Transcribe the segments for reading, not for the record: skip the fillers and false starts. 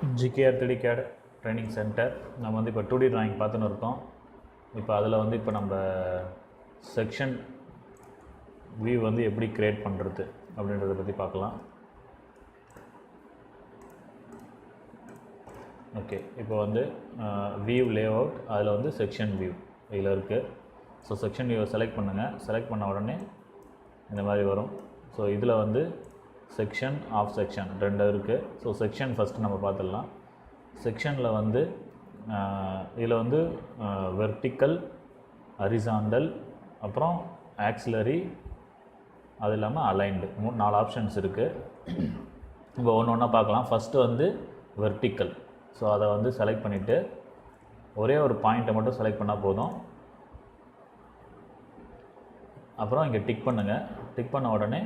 GKR 3D CAD training centre. நம்ம வந்து இப்போ 2D டிராயிங் பார்த்துன்னு இருக்கோம். இப்போ அதில் வந்து இப்போ நம்ம செக்ஷன் வியூ வந்து எப்படி க்ரியேட் பண்ணுறது அப்படின்றத பற்றி பார்க்கலாம். ஓகே, இப்போ வந்து வியூ லேஅவுட், அதில் வந்து செக்ஷன் வியூ இதில் இருக்குது. ஸோ செக்ஷன் வியூவை செலக்ட் பண்ணுங்கள். செலக்ட் பண்ண உடனே இந்த மாதிரி வரும். ஸோ இதில் வந்து செக்ஷன் ஆஃப் செக்ஷன் ரெண்டு இருக்குது. ஸோ செக்ஷன் ஃபஸ்ட்டு நம்ம பார்த்துடலாம். செக்ஷனில் வந்து இதில் வந்து வெர்டிக்கல், ஹரிசாண்டல், அப்புறம் ஆக்சிலரி, அது இல்லாமல் அலைன்டு, 4 ஆப்ஷன்ஸ் இருக்குது. இப்போ ஒன்று ஒன்றா பார்க்கலாம். ஃபஸ்ட்டு வந்து வெர்டிக்கல். ஸோ அதை வந்து செலக்ட் பண்ணிவிட்டு ஒரே ஒரு பாயிண்ட்டை மட்டும் செலக்ட் பண்ணால் போதும். அப்புறம் இங்கே டிக் பண்ணுங்கள். டிக் பண்ண உடனே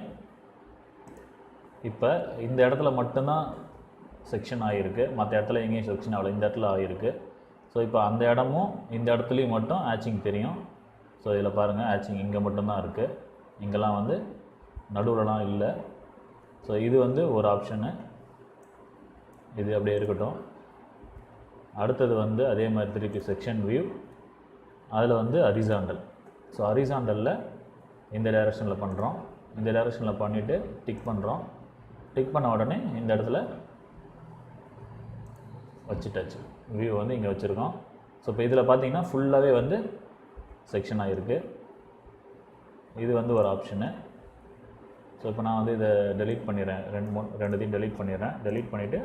இப்போ இந்த இடத்துல மட்டும்தான் செக்ஷன் ஆகிருக்கு, மற்ற இடத்துல எங்கேயும் செக்ஷன் ஆகலை, இந்த இடத்துல ஆகிருக்கு. ஸோ இப்போ அந்த இடமும் இந்த இடத்துலையும் மட்டும் ஆச்சிங் தெரியும். ஸோ இதில் பாருங்கள், ஆச்சிங் இங்கே மட்டும்தான் இருக்குது, இங்கெல்லாம் வந்து நடுவில்லாம் இல்லை. ஸோ இது வந்து ஒரு ஆப்ஷனு, இது அப்படியே இருக்கட்டும். அடுத்தது வந்து அதே மாதிரி திருப்பி செக்ஷன் வியூ, அதில் வந்து ஹரிசாண்டல். ஸோ ஹரிசாண்டலில் இந்த டைரெக்ஷனில் பண்ணுறோம். இந்த டைரெக்ஷனில் பண்ணிவிட்டு டிக் பண்ணுறோம். டிக் பண்ண உடனே இந்த இடத்துல வச்சுட்டாச்சு, வியூ வந்து இங்கே வச்சுருக்கோம். ஸோ இப்போ இதில் பார்த்தீங்கன்னா ஃபுல்லாகவே வந்து செக்ஷன் ஆகிருக்கு. இது வந்து ஒரு ஆப்ஷனு. ஸோ இப்போ நான் வந்து இதை டெலீட் பண்ணிடுறேன், ரெண்டுத்தையும் டெலீட் பண்ணிடுறேன். டெலீட் பண்ணிவிட்டு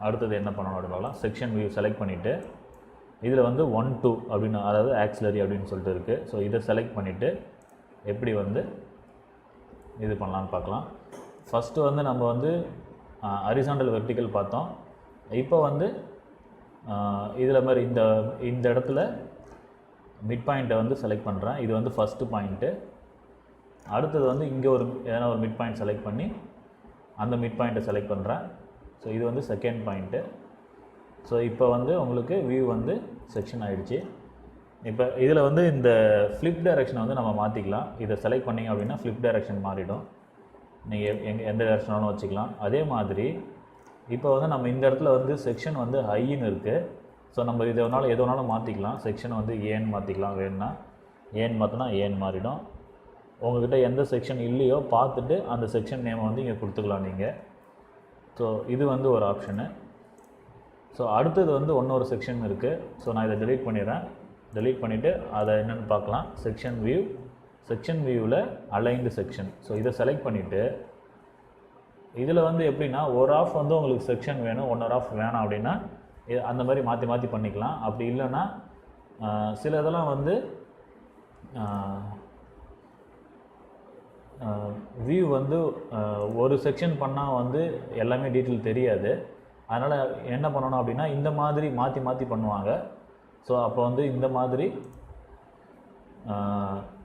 அடுத்தது என்ன பண்ணணும் அப்படின்னு பார்க்கலாம். செக்ஷன் வியூ செலக்ட் பண்ணிவிட்டு இதில் வந்து 1, 2 அப்படின்னு, அதாவது ஆக்சிலரி அப்படின்னு சொல்லிட்டு இருக்குது. ஸோ இதை செலக்ட் பண்ணிவிட்டு எப்படி வந்து இது பண்ணலான்னு பார்க்கலாம். ஃபஸ்ட்டு வந்து நம்ம வந்து ஹரிசாண்டல் வெர்டிக்கல் பார்த்தோம். இப்போ வந்து இதில் மாதிரி இந்த இடத்துல மிட் பாயிண்ட்டை வந்து செலக்ட் பண்ணுறேன். இது வந்து ஃபஸ்ட்டு பாயிண்ட்டு. அடுத்தது வந்து இங்கே எதனா ஒரு மிட் பாயிண்ட் செலக்ட் பண்ணி அந்த மிட் பாயிண்ட்டை செலக்ட் பண்ணுறேன். ஸோ இது வந்து செகண்ட் பாயிண்ட்டு. ஸோ இப்போ வந்து உங்களுக்கு வியூ வந்து செக்ஷன் ஆகிடுச்சு. இப்போ இதில் வந்து இந்த ஃப்ளிப் டைரெக்ஷனை வந்து நம்ம மாற்றிக்கலாம். இதை செலக்ட் பண்ணிங்க அப்படின்னா ஃப்ளிப் டைரெக்ஷன் மாறிடும். நீங்கள் எந்த டைரெக்ஷனாலும் வச்சுக்கலாம். அதே மாதிரி இப்போ வந்து நம்ம இந்த இடத்துல வந்து செக்ஷன் வந்து ஹைன்னு இருக்குது. ஸோ நம்ம எது வேணாலும் மாற்றிக்கலாம். செக்ஷனை வந்து ஏன்னு மாற்றிக்கலாம். வேணும்னா ஏன்னு மாற்றினா ஏன்னு மாறிடும். உங்கள்கிட்ட எந்த செக்ஷன் இல்லையோ பார்த்துட்டு அந்த செக்ஷன் நேமை வந்து இங்கே கொடுத்துக்கலாம் நீங்கள். ஸோ இது வந்து ஒரு ஆப்ஷனு. ஸோ அடுத்தது வந்து இன்னொரு செக்ஷன் இருக்குது. ஸோ நான் இதை டெலீட் பண்ணிடுறேன். டெலீட் பண்ணிவிட்டு அதை என்னென்னு பார்க்கலாம். செக்ஷன் வியூ, செக்ஷன் வியூவில் அலைன்டு செக்ஷன். ஸோ இதை செலக்ட் பண்ணிவிட்டு இதில் வந்து எப்படின்னா ஒரு ஆஃப் வந்து உங்களுக்கு செக்ஷன் வேணும், ஒன்றரை ஆஃப் வேணாம் அப்படின்னா அந்த மாதிரி மாற்றி பண்ணிக்கலாம். அப்படி இல்லைன்னா சில இதெல்லாம் வந்து வியூ வந்து ஒரு செக்ஷன் பண்ணால் வந்து எல்லாமே டீட்டெயில் தெரியாது. அதனால் என்ன பண்ணணும் அப்படின்னா இந்த மாதிரி மாற்றி பண்ணுவாங்க. ஸோ அப்போ வந்து இந்த மாதிரி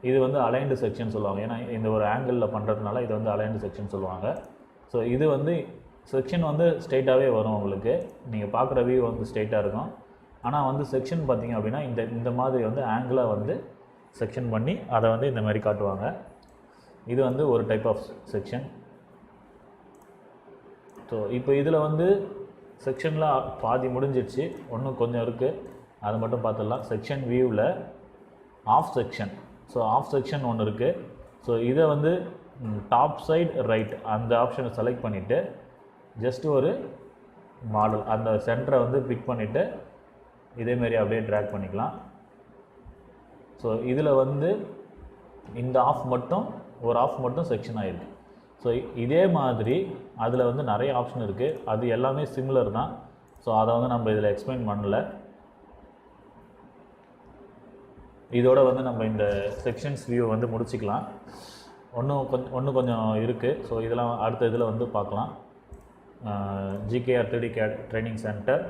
இது வந்து அலைன்டு செக்ஷன் சொல்லுவாங்க. ஏன்னா இந்த ஒரு ஆங்கிளில் பண்ணுறதுனால இது வந்து அலைன்டு செக்ஷன் சொல்லுவாங்க. ஸோ இது வந்து செக்ஷன் வந்து ஸ்ட்ரெயிட்டாகவே வரும் உங்களுக்கு. நீங்கள் பார்க்குற வியூ வந்து ஸ்ட்ரெயிட்டாக இருக்கும். ஆனால் வந்து செக்ஷன் பார்த்திங்க அப்படின்னா இந்த மாதிரி வந்து ஆங்கிளாக வந்து செக்ஷன் பண்ணி அதை வந்து இந்த மாதிரி காட்டுவாங்க. இது வந்து ஒரு டைப் ஆஃப் செக்ஷன். ஸோ இப்போ இதில் வந்து செக்ஷனில் பாதி முடிஞ்சிடுச்சு, இன்னும் கொஞ்சம் இருக்குது, அதை மட்டும் பார்த்துடலாம். செக்ஷன் வியூவில் of section. So of section ஒன்று இருக்குது. ஸோ இதை வந்து டாப் சைடு ரைட் அந்த ஆப்ஷனை செலக்ட் பண்ணிவிட்டு ஜஸ்ட் ஒரு மாடல் அந்த சென்டரை வந்து பிக் பண்ணிவிட்டு இதேமாரி அப்படியே ட்ராக் பண்ணிக்கலாம். ஸோ இதில் வந்து இந்த ஒரு ஆஃப் மட்டும் செக்ஷன் ஆகிருக்கு. ஸோ இதே மாதிரி அதில் வந்து நிறைய ஆப்ஷன் இருக்குது. அது எல்லாமே சிமிலர் தான். ஸோ அதை வந்து நம்ம இதில் எக்ஸ்பிளைன் பண்ணல. இதோட வந்து நம்ம இந்த செக்ஷன்ஸ் வியூ வந்து முடிச்சிக்கலாம். இன்னும் கொஞ்சம் இருக்குது. ஸோ இதெல்லாம் அடுத்த இதில் வந்து பார்க்கலாம். GKR 3D CAD training centre.